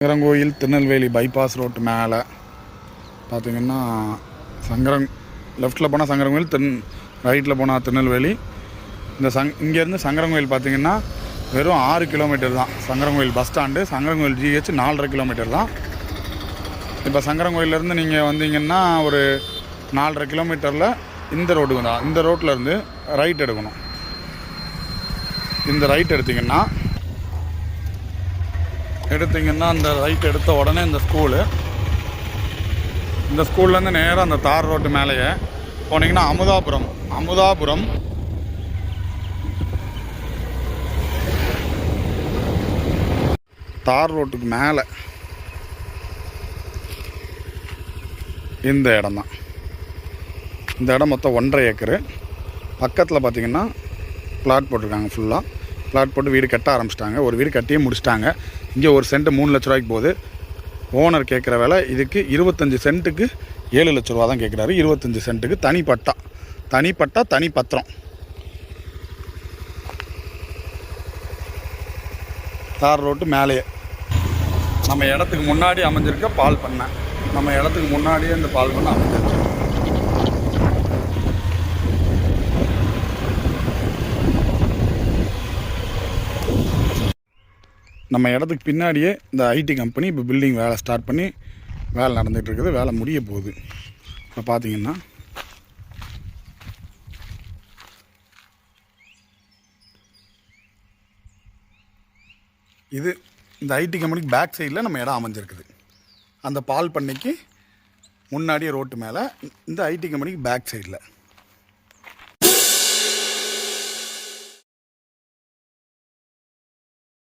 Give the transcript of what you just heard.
Sankarankoil Tirunelveli bypass road மேலே பார்த்திங்கன்னா லெஃப்ட்டில் போனால் சங்கரங்கோயில், ரைட்டில் போனால் திருநெல்வேலி. இங்கேருந்து சங்கரங்கோயில் பார்த்திங்கன்னா வெறும் 6 கிலோமீட்டர் தான். Sankarankoil bus stand, Sankarankoil GH 4.5 kilometre தான். இப்போ சங்கரங்கோயிலேருந்து நீங்கள் வந்தீங்கன்னா ஒரு 4.5 கிலோமீட்டரில் இந்த ரோட்டுக்கு தான். இந்த ரோட்டிலேருந்து ரைட் எடுக்கணும். இந்த ரைட் எடுத்திங்கன்னா அந்த ரைட் எடுத்த உடனே இந்த ஸ்கூல்லேருந்து நேராக அந்த தார் ரோட்டு மேலேயே போனீங்கன்னா அமுதாபுரம் தார் ரோட்டுக்கு மேலே இந்த இடம் தான். இந்த இடம் மொத்தம் 1.5 ஏக்கரு. பக்கத்தில் பார்த்திங்கன்னா பிளாட் போட்டிருக்காங்க. ஃபுல்லாக பிளாட் போட்டு வீடு கட்ட ஆரம்பிச்சிட்டாங்க. ஒரு வீடு கட்டியே முடிச்சிட்டாங்க. இங்கே ஒரு சென்ட்டு 3 லட்ச ரூபாய்க்கு போகுது. ஓனர் கேட்குற விலை இதுக்கு 25 சென்ட்டுக்கு 7 லட்ச ரூபா தான் கேட்குறாரு. 25 சென்ட்டுக்கு தனி பட்டா தனி பத்திரம். தார் ரோட்டு மேலேயே நம்ம இடத்துக்கு முன்னாடி அமைஞ்சிருக்க பால் பண்ணை. நம்ம இடத்துக்கு முன்னாடியே இந்த பால் பண்ணை அமைஞ்சிருச்சு. நம்ம இடத்துக்கு பின்னாடியே இந்த ஐடி கம்பெனி இப்போ பில்டிங் வேலை ஸ்டார்ட் பண்ணி வேலை நடந்துகிட்டு இருக்குது. வேலை முடிய போகுது. இப்போ பார்த்தீங்கன்னா இது இந்த ஐடி கம்பெனிக்கு பேக் சைடில் நம்ம இடம் அமைஞ்சிருக்குது. அந்த பால் பண்ணைக்கு முன்னாடியே ரோட்டு மேலே, இந்த ஐடி கம்பெனிக்கு பேக் சைடில்.